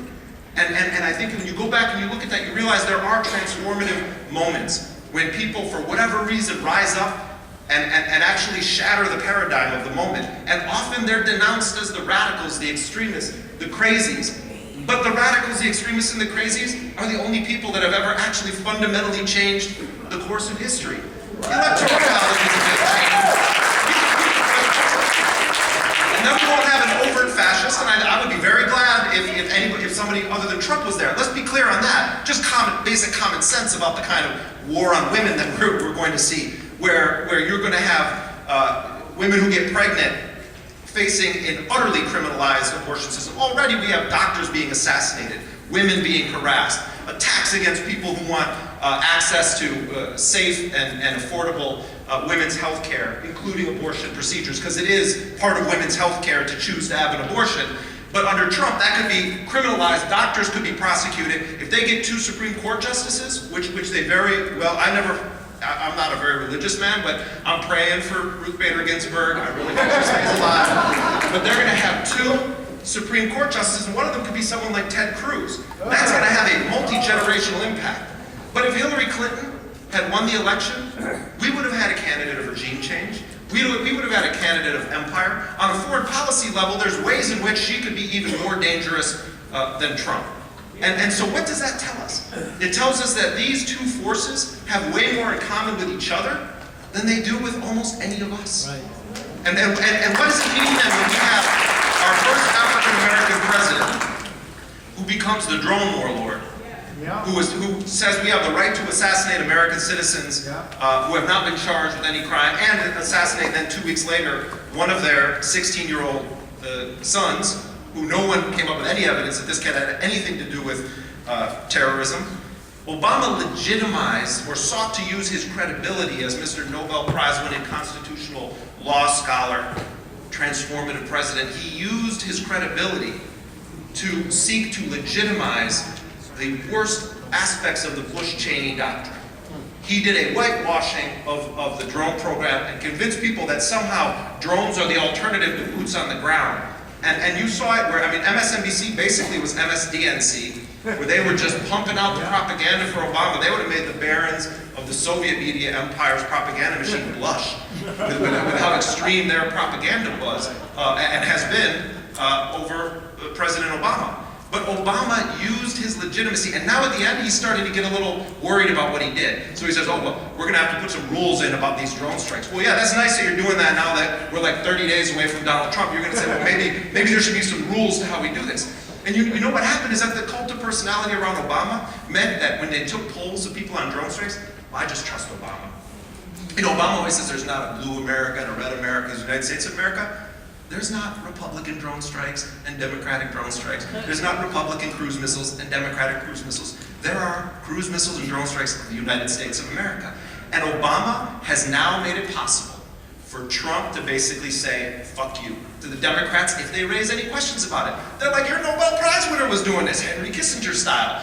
And I think when you go back and you look at that, you realize there are transformative moments when people, for whatever reason, rise up and actually shatter the paradigm of the moment. And often they're denounced as the radicals, the extremists, the crazies. But the radicals, the extremists, and the crazies are the only people that have ever actually fundamentally changed the course of history. The Electoral College is a big change. And then we won't have an overt fascist, and I would be very glad if somebody other than Trump was there. Let's be clear on that. Just basic common sense about the kind of war on women that we're going to see, where you're going to have women who get pregnant facing an utterly criminalized abortion system. Already we have doctors being assassinated, women being harassed, attacks against people who want access to safe and affordable women's health care, including abortion procedures, because it is part of women's health care to choose to have an abortion. But under Trump, that could be criminalized. Doctors could be prosecuted. If they get 2 Supreme Court justices, which they very well, I'm not a very religious man, but I'm praying for Ruth Bader Ginsburg. I really hope she stays alive. But they're going to have 2 Supreme Court justices, and one of them could be someone like Ted Cruz. That's going to have a multi-generational impact. But if Hillary Clinton had won the election, we would have had a candidate of regime change. We would have had a candidate of empire. On a foreign policy level, there's ways in which she could be even more dangerous than Trump. And so what does that tell us? It tells us that these 2 forces have way more in common with each other than they do with almost any of us. Right. And what does it mean then when we have our first African-American president who becomes the drone warlord, who says we have the right to assassinate American citizens who have not been charged with any crime, and assassinate then 2 weeks later one of their 16-year-old sons, who no one came up with any evidence that this kid had anything to do with terrorism. Obama legitimized or sought to use his credibility as Mr. Nobel Prize-winning constitutional law scholar, transformative president. He used his credibility to seek to legitimize the worst aspects of the Bush-Cheney doctrine. He did a whitewashing of the drone program and convinced people that somehow drones are the alternative to boots on the ground. And you saw it where, I mean, MSNBC basically was MSDNC, where they were just pumping out the propaganda for Obama. They would have made the barons of the Soviet media empire's propaganda machine blush with how extreme their propaganda was and has been over President Obama. But Obama used his legitimacy, and now at the end he's starting to get a little worried about what he did. So he says, oh, well, we're gonna have to put some rules in about these drone strikes. Well, yeah, that's nice that you're doing that now that we're like 30 days away from Donald Trump. You're gonna say, well, maybe there should be some rules to how we do this. And you know what happened is that the cult of personality around Obama meant that when they took polls of people on drone strikes, well, I just trust Obama. You know, Obama always says there's not a blue America and a red America, there's the United States of America. There's not Republican drone strikes and Democratic drone strikes. There's not Republican cruise missiles and Democratic cruise missiles. There are cruise missiles and drone strikes of the United States of America. And Obama has now made it possible for Trump to basically say, fuck you, to the Democrats if they raise any questions about it. They're like, your Nobel Prize winner was doing this, Henry Kissinger style.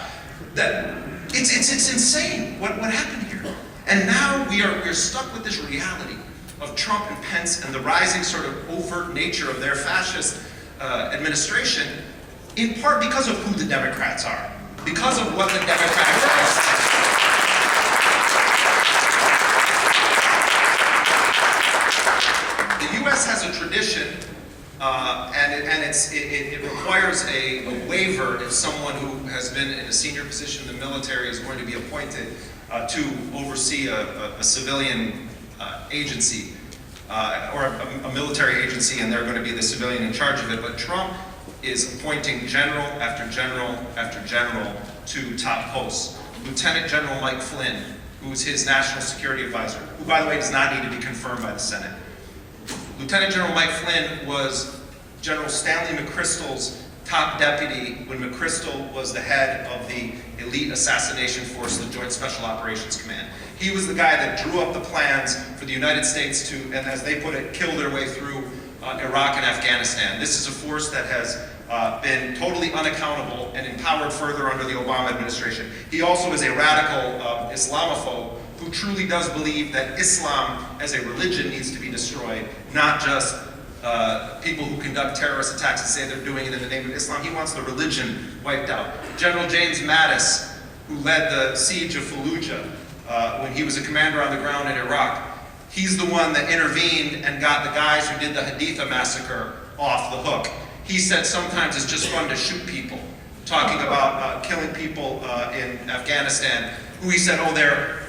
It's insane what happened here. And now we're stuck with this reality of Trump and Pence and the rising sort of overt nature of their fascist administration, in part because of who the Democrats are, because of what the Democrats are. The U.S. has a tradition, and it requires a waiver if someone who has been in a senior position in the military is going to be appointed to oversee a civilian agency or a military agency, and they're going to be the civilian in charge of it. But Trump is appointing general after general after general to top posts. Lieutenant General Mike Flynn, who's his national security advisor, who, by the way, does not need to be confirmed by the Senate. Lieutenant General Mike Flynn was General Stanley McChrystal's top deputy when McChrystal was the head of the elite assassination force, the Joint Special Operations Command. He was the guy that drew up the plans for the United States to, and as they put it, kill their way through Iraq and Afghanistan. This is a force that has been totally unaccountable and empowered further under the Obama administration. He also is a radical Islamophobe who truly does believe that Islam as a religion needs to be destroyed, not just people who conduct terrorist attacks and say they're doing it in the name of Islam. He wants the religion wiped out. General James Mattis, who led the siege of Fallujah when he was a commander on the ground in Iraq, he's the one that intervened and got the guys who did the Haditha massacre off the hook. He said sometimes it's just fun to shoot people, talking about killing people in Afghanistan, who he said, oh,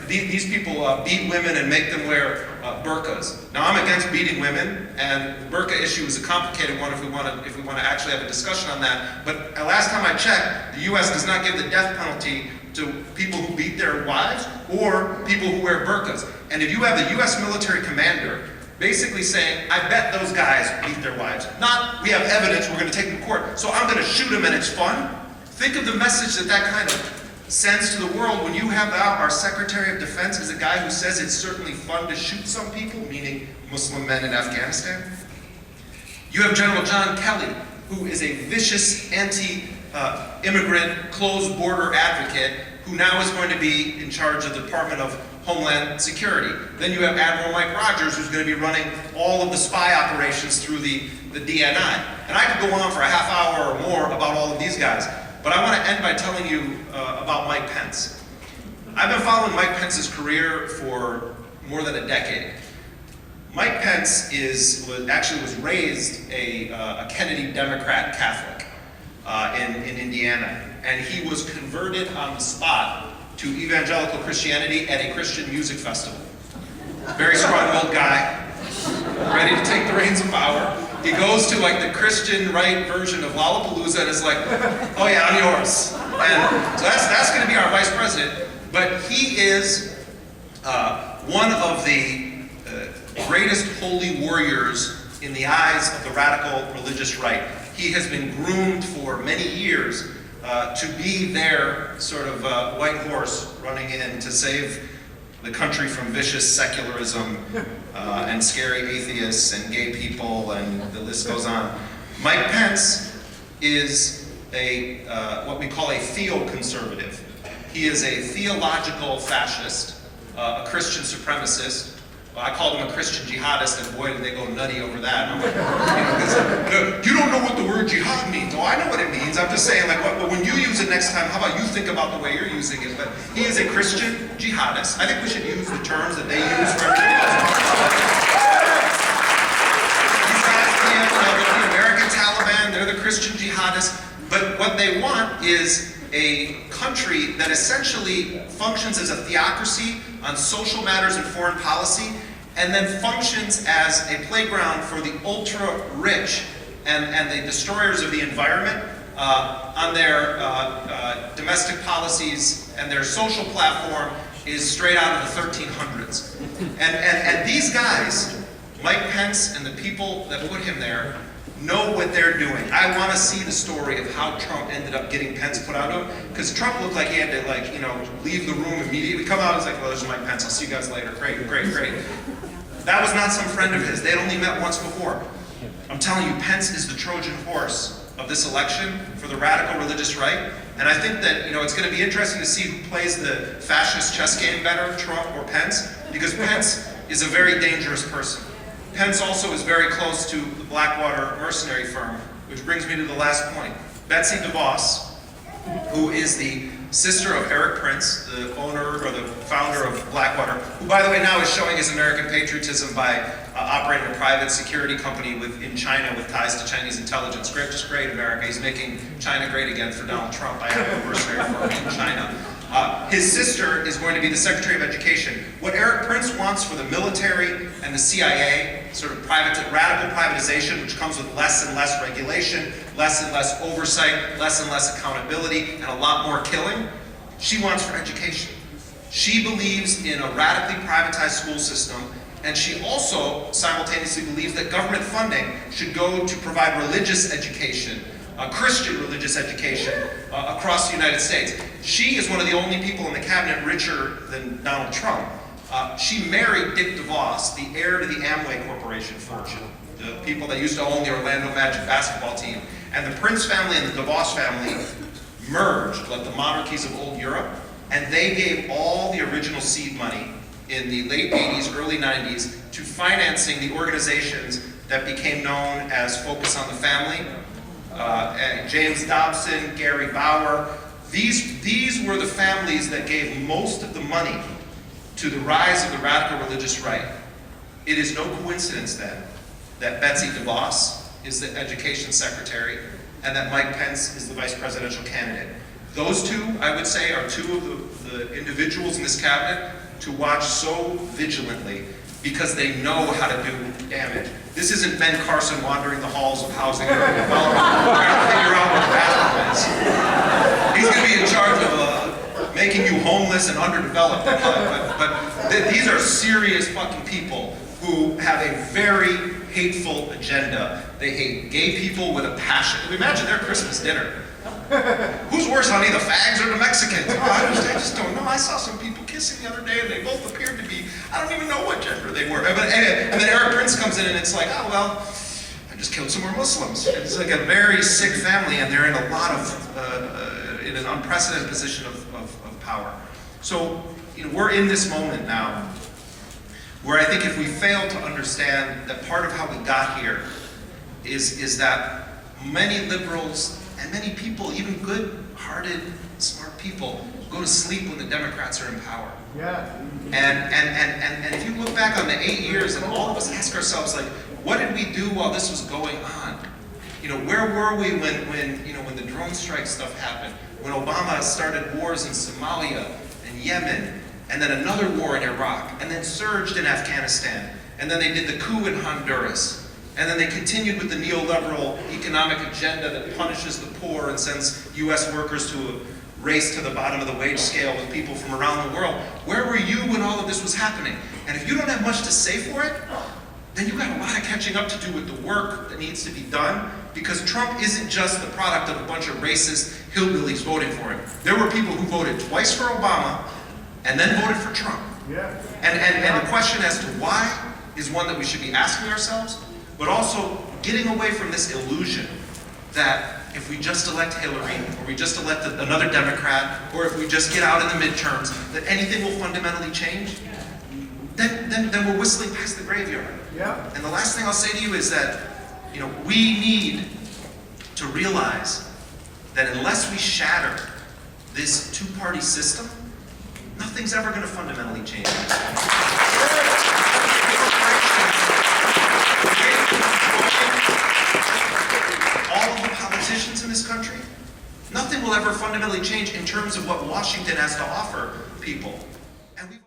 these people beat women and make them wear burqas. Now, I'm against beating women, and the burqa issue is a complicated one if we want to actually have a discussion on that. But last time I checked, the U.S. does not give the death penalty to people who beat their wives or people who wear burqas. And if you have the U.S. military commander basically saying, I bet those guys beat their wives, not we have evidence, we're going to take them to court, so I'm going to shoot them and it's fun. Think of the message that kind of sends to the world when you have our Secretary of Defense is a guy who says it's certainly fun to shoot some people, meaning Muslim men in Afghanistan. You have General John Kelly, who is a vicious anti-immigrant, closed border advocate, who now is going to be in charge of the Department of Homeland Security. Then you have Admiral Mike Rogers, who's going to be running all of the spy operations through the DNI. And I could go on for a half hour or more about all of these guys. But I want to end by telling you about Mike Pence. I've been following Mike Pence's career for more than a decade. Mike Pence was raised a Kennedy Democrat Catholic in Indiana, and he was converted on the spot to evangelical Christianity at a Christian music festival. Very strong old guy, ready to take the reins of power. He goes to like the Christian right version of Lollapalooza and is like, oh yeah, I'm yours. And so that's going to be our vice president. But he is one of the greatest holy warriors in the eyes of the radical religious right. He has been groomed for many years to be their sort of white horse running in to save the country from vicious secularism and scary atheists and gay people, and the list goes on. Mike Pence is what we call a theoconservative. He is a theological fascist, a Christian supremacist. Well, I called him a Christian jihadist, and boy, did they go nutty over that. And I'm like, you don't know what the word jihad means. Oh, I know what it means. I'm just saying, but when you use it next time, how about you think about the way you're using it? But he is a Christian jihadist. I think we should use the terms that they use for everybody else. The American Taliban, they're the Christian jihadists. But what they want is a country that essentially functions as a theocracy on social matters and foreign policy, and then functions as a playground for the ultra-rich and the destroyers of the environment on their domestic policies, and their social platform is straight out of the 1300s. And these guys, Mike Pence and the people that put him there, know what they're doing. I want to see the story of how Trump ended up getting Pence put out of him, because Trump looked like he had to leave the room immediately. Come out and was like, well, there's Mike Pence, I'll see you guys later. Great. That was not some friend of his. They had only met once before. I'm telling you, Pence is the Trojan horse of this election for the radical religious right. And I think that, it's going to be interesting to see who plays the fascist chess game better, Trump or Pence, because Pence is a very dangerous person. Pence also is very close to the Blackwater mercenary firm, which brings me to the last point. Betsy DeVos, who is the sister of Eric Prince, the owner or the founder of Blackwater, who, by the way, now is showing his American patriotism by operating a private security company in China with ties to Chinese intelligence. Great, just great, America. He's making China great again for Donald Trump. I have a mercenary firm in China. His sister is going to be the Secretary of Education. What Eric Prince wants for the military and the CIA, sort of radical privatization, which comes with less and less regulation, less and less oversight, less and less accountability, and a lot more killing, she wants for education. She believes in a radically privatized school system, and she also simultaneously believes that government funding should go to provide religious education, Christian religious education across the United States. She is one of the only people in the cabinet richer than Donald Trump. She married Dick DeVos, the heir to the Amway Corporation fortune, the people that used to own the Orlando Magic basketball team. And the Prince family and the DeVos family merged, like the monarchies of old Europe, and they gave all the original seed money in the late 80s, early 90s to financing the organizations that became known as Focus on the Family, James Dobson, Gary Bauer. These were the families that gave most of the money to the rise of the radical religious right. It is no coincidence then that Betsy DeVos is the education secretary and that Mike Pence is the vice presidential candidate. Those two, I would say, are two of the individuals in this cabinet to watch so vigilantly because they know how to do damage. This isn't Ben Carson wandering the halls of housing and urban development trying to figure out where the bathroom is. He's going to be in charge of making you homeless and underdeveloped. But these are serious fucking people who have a very hateful agenda. They hate gay people with a passion. Imagine their Christmas dinner. Who's worse, honey, the fags or the Mexicans? Oh, I just don't know. I saw some people kissing the other day and they both appeared to be, I don't even know what gender they were. And then Eric Prince comes in and it's like, oh, well, I just killed some more Muslims. It's like a very sick family and they're in a lot of, in an unprecedented position of power. So, we're in this moment now where I think if we fail to understand that part of how we got here is that many liberals and many people, even good-hearted, smart people, go to sleep when the Democrats are in power. Yeah. And if you look back on the 8 years, and all of us ask ourselves, like, what did we do while this was going on? Where were we when the drone strike stuff happened? When Obama started wars in Somalia and Yemen, and then another war in Iraq, and then surged in Afghanistan, and then they did the coup in Honduras. And then they continued with the neoliberal economic agenda that punishes the poor and sends U.S. workers to a race to the bottom of the wage scale with people from around the world. Where were you when all of this was happening? And if you don't have much to say for it, then you've got a lot of catching up to do with the work that needs to be done, because Trump isn't just the product of a bunch of racist hillbillies voting for him. There were people who voted twice for Obama and then voted for Trump. Yeah. And the question as to why is one that we should be asking ourselves, but also getting away from this illusion that if we just elect Hillary, or we just elect another Democrat, or if we just get out in the midterms, that anything will fundamentally change, then we're whistling past the graveyard. Yeah. And the last thing I'll say to you is that, we need to realize that unless we shatter this two-party system, nothing's ever going to fundamentally change. All of the politicians in this country, nothing will ever fundamentally change in terms of what Washington has to offer people.